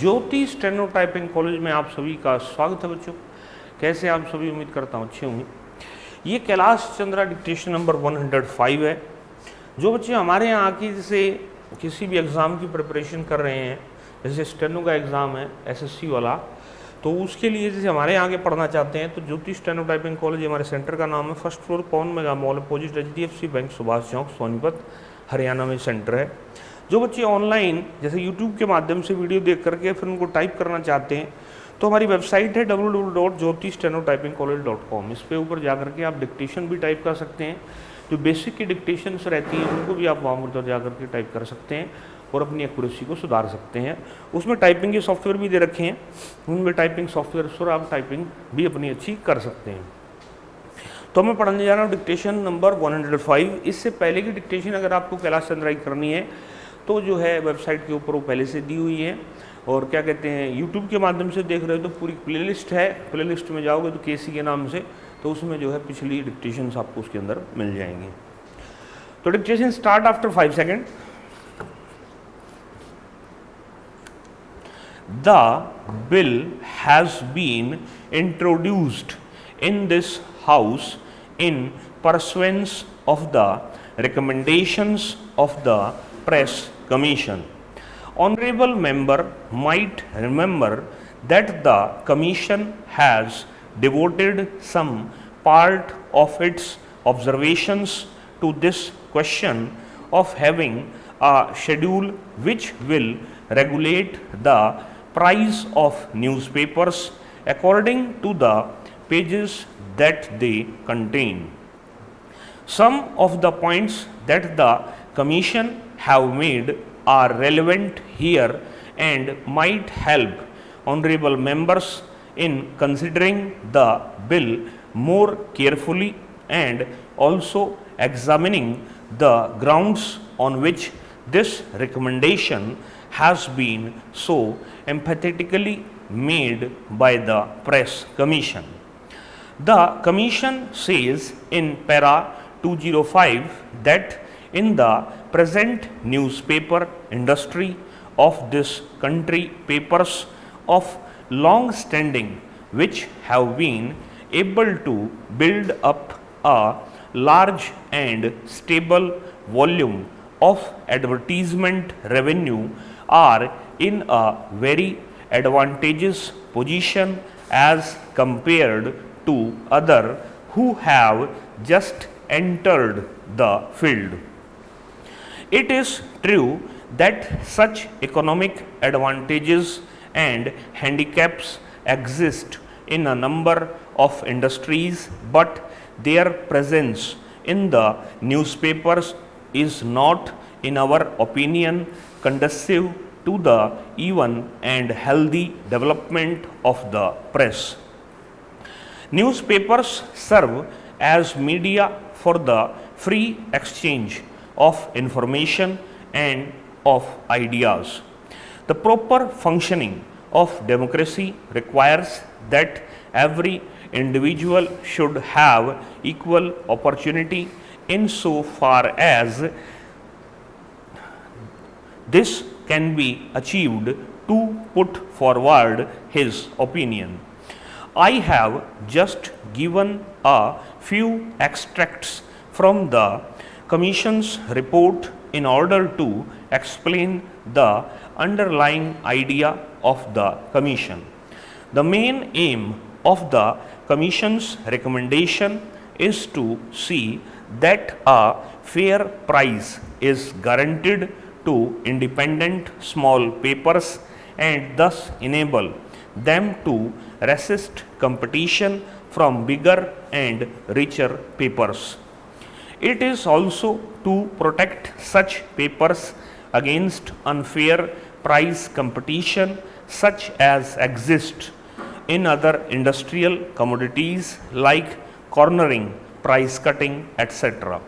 ज्योति steno typing college में आप सभी का स्वागत है बच्चों। कैसे आप सभी, उम्मीद करता हूँ अच्छे होंगे। ये कैलाश चंद्रा डिक्टेशन नंबर 105 है। जो बच्चे हमारे यहाँ की जैसे किसी भी एग्ज़ाम की प्रिपरेशन कर रहे हैं, जैसे स्टेनो का एग्ज़ाम है एसएससी वाला, तो उसके लिए जैसे हमारे यहाँ के पढ़ना चाहते हैं तो ज्योति स्टेनो टाइपिंग कॉलेज हमारे सेंटर का नाम है। First floor Pawan mega mall opposite HDFC bank, Subhash Chowk, Sonipat, Haryana में सेंटर है। जो बच्चे ऑनलाइन जैसे यूट्यूब के माध्यम से वीडियो देख करके फिर उनको टाइप करना चाहते हैं तो हमारी वेबसाइट है www.jyotistenotypingcollege.com। इस पे ऊपर जा करके आप डिक्टेशन भी टाइप कर सकते हैं। जो बेसिक की डिक्टेशंस रहती हैं उनको भी आप वहाँ पर जा करके टाइप कर सकते हैं और अपनी एक्यूरेसी को सुधार सकते हैं। उसमें टाइपिंग के सॉफ्टवेयर भी दे रखे हैं, उनमें टाइपिंग सॉफ्टवेयर पर आप टाइपिंग भी अपनी अच्छी कर सकते हैं। तो मैं पढ़ने जा रहा हूँ डिक्टेशन नंबर 105। इससे पहले की डिक्टेशन अगर आपको कैलाश चंद्रा की करनी है तो जो है वेबसाइट के ऊपर वो पहले से दी हुई है, और क्या कहते हैं यूट्यूब के माध्यम से देख रहे हो तो पूरी प्लेलिस्ट है। प्लेलिस्ट में जाओगे तो केसी के नाम से, तो उसमें जो है पिछली डिक्टेशंस आपको उसके अंदर मिल जाएंगी। तो dictation start after 5 second. The bill has been introduced in this house in pursuance of the recommendations of the Press Commission. Honorable member might remember that the Commission has devoted some part of its observations to this question of having a schedule which will regulate the price of newspapers according to the pages that they contain. Some of the points that the Commission have made are relevant here and might help honorable members in considering the bill more carefully and also examining the grounds on which this recommendation has been so emphatically made by the Press Commission. The Commission says in para 205 that in the present newspaper industry of this country, papers of long standing which have been able to build up a large and stable volume of advertisement revenue are in a very advantageous position as compared to other who have just entered the field. It is true that such economic advantages and handicaps exist in a number of industries, but their presence in the newspapers is not, in our opinion, conducive to the even and healthy development of the press. Newspapers serve as media for the free exchange of information and of ideas. The proper functioning of democracy requires that every individual should have equal opportunity insofar as this can be achieved to put forward his opinion. I have just given a few extracts from the Commission's report in order to explain the underlying idea of the Commission. The main aim of the Commission's recommendation is to see that a fair price is guaranteed to independent small papers and thus enable them to resist competition from bigger and richer papers. It is also to protect such papers against unfair price competition such as exists in other industrial commodities like cornering, price cutting, etc.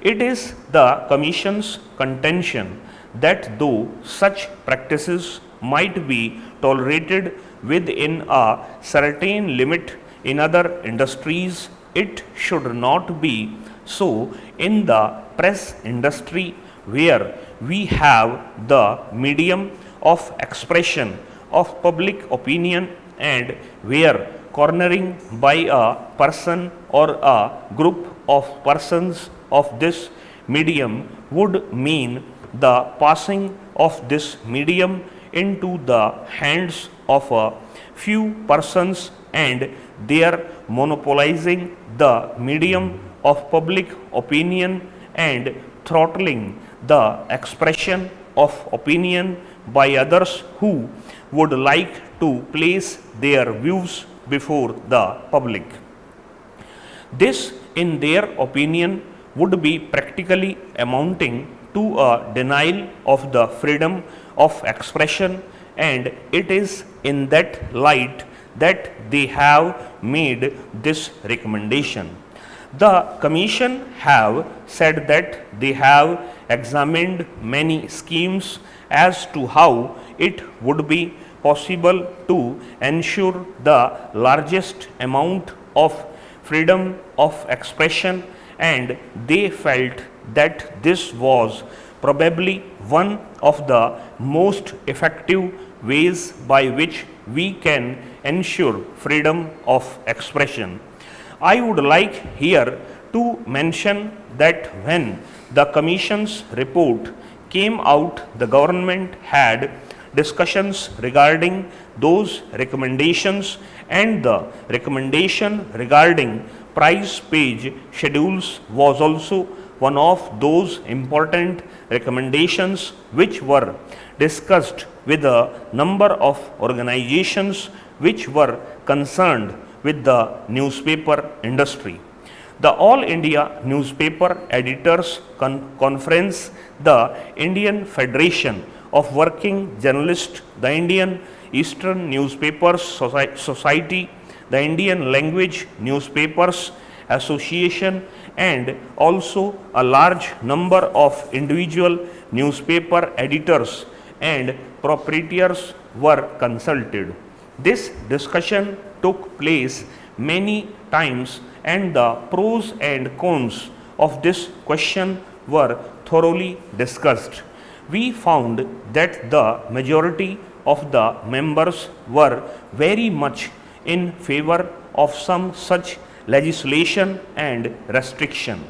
It is the Commission's contention that though such practices might be tolerated within a certain limit in other industries, it should not be so in the press industry where we have the medium of expression of public opinion and where cornering by a person or a group of persons of this medium would mean the passing of this medium into the hands of a few persons and their monopolizing the medium of public opinion and throttling the expression of opinion by others who would like to place their views before the public. This, in their opinion, would be practically amounting to a denial of the freedom of expression, and it is in that light that they have made this recommendation. The Commission have said that they have examined many schemes as to how it would be possible to ensure the largest amount of freedom of expression, and they felt that this was probably one of the most effective ways by which we can ensure freedom of expression. I would like here to mention that when the Commission's report came out, the government had discussions regarding those recommendations, and the recommendation regarding price page schedules was also one of those important recommendations which were discussed with a number of organizations which were concerned with the newspaper industry. The All India Newspaper Editors Conference, the Indian Federation of Working Journalists, the Indian Eastern Newspapers Society, the Indian Language Newspapers Association, and also a large number of individual newspaper editors and proprietors were consulted. This discussion took place many times, and the pros and cons of this question were thoroughly discussed. We found that the majority of the members were very much in favor of some such legislation and restriction.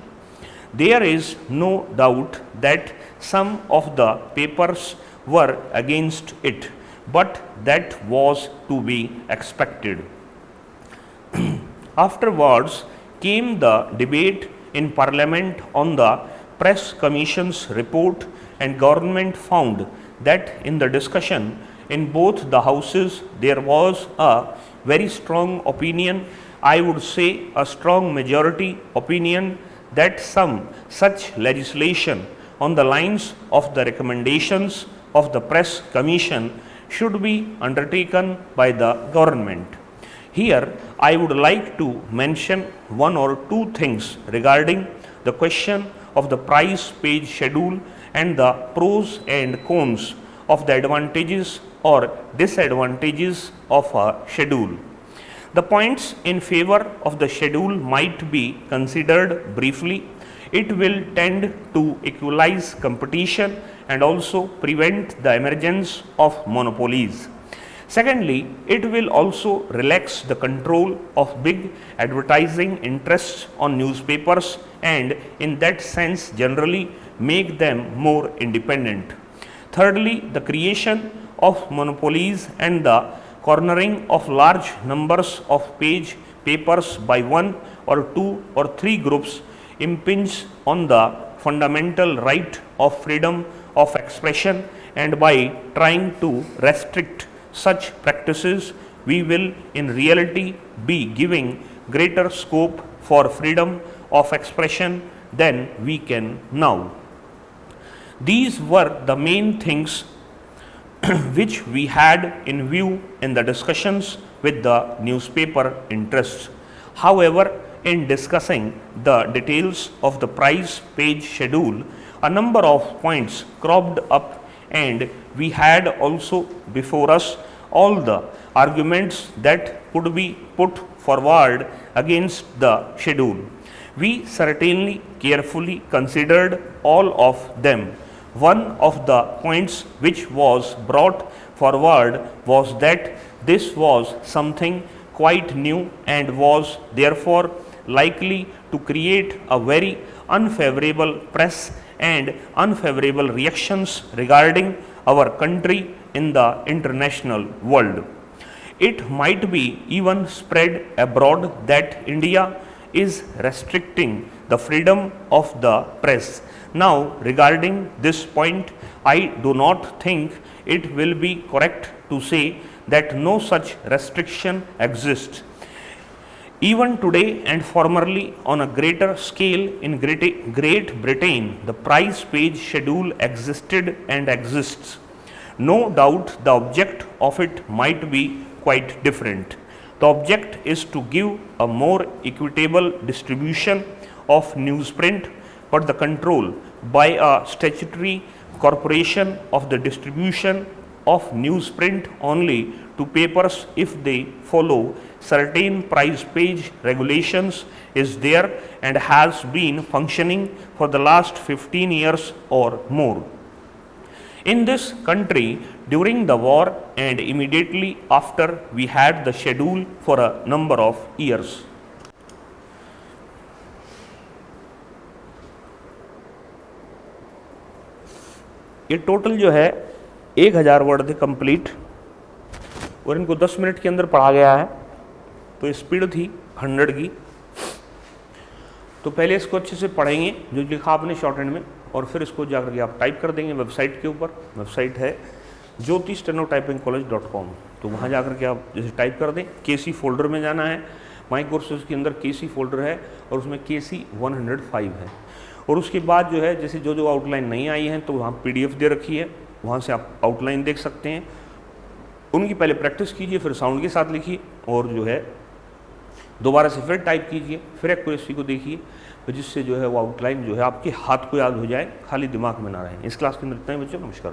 There is no doubt that some of the papers were against it, but that was to be expected. Afterwards came the debate in Parliament on the Press Commission's report, and government found that in the discussion in both the houses there was a very strong opinion, I would say a strong majority opinion, that some such legislation on the lines of the recommendations of the Press Commission should be undertaken by the government. Here I would like to mention one or two things regarding the question of the price page schedule and the pros and cons of the advantages or disadvantages of a schedule. The points in favor of the schedule might be considered briefly. It will tend to equalize competition and also prevent the emergence of monopolies. Secondly, it will also relax the control of big advertising interests on newspapers, and in that sense generally make them more independent. Thirdly, the creation of monopolies and the cornering of large numbers of papers by one or two or three groups impinge on the fundamental right of freedom of expression, and by trying to restrict such practices, we will in reality be giving greater scope for freedom of expression than we can now. These were the main things which we had in view in the discussions with the newspaper interests. However, in discussing the details of the price page schedule, a number of points cropped up, and we had also before us all the arguments that could be put forward against the schedule. We certainly carefully considered all of them. One of the points which was brought forward was that this was something quite new and was therefore likely to create a very unfavorable press and unfavorable reactions regarding our country in the international world. It might be even spread abroad that India is restricting the freedom of the press. Now, regarding this point, I do not think it will be correct to say that no such restriction exists. Even today and formerly on a greater scale in Great Britain, the price page schedule existed and exists. No doubt the object of it might be quite different. The object is to give a more equitable distribution of newsprint, but the control by a statutory corporation of the distribution of newsprint only to papers if they follow certain price page regulations is there and has been functioning for the last 15 years or more. In this country, during the war and immediately after, we had the schedule for a number of years. ये total जो है 1000 word थे complete और इनको 10 minute के अंदर पढ़ा गया है, तो स्पीड थी 100 की। तो पहले इसको अच्छे से पढ़ेंगे जो लिखा आपने शॉर्ट हैंड में, और फिर इसको जाकर के आप टाइप कर देंगे वेबसाइट के ऊपर। वेबसाइट है jyoti.stenotypingcollege.com। तो वहाँ जाकर के आप जैसे टाइप कर दें, केसी फोल्डर में जाना है, माई कोर्सेज के अंदर केसी फोल्डर है और उसमें केसी 105 है। और उसके बाद जो है जैसे जो जो आउटलाइन नहीं आई हैं तो वहाँ PDF दे रखी है, वहाँ से आप आउटलाइन देख सकते हैं। उनकी पहले प्रैक्टिस कीजिए, फिर साउंड के साथ लिखिए और जो है दोबारा से फिर टाइप कीजिए, फिर एक्यूरेसी को देखिए, तो जिससे जो है वो आउटलाइन जो है आपके हाथ को याद हो जाए, खाली दिमाग में ना रहे। इस क्लास के अंदर इतना ही बच्चों, नमस्कार।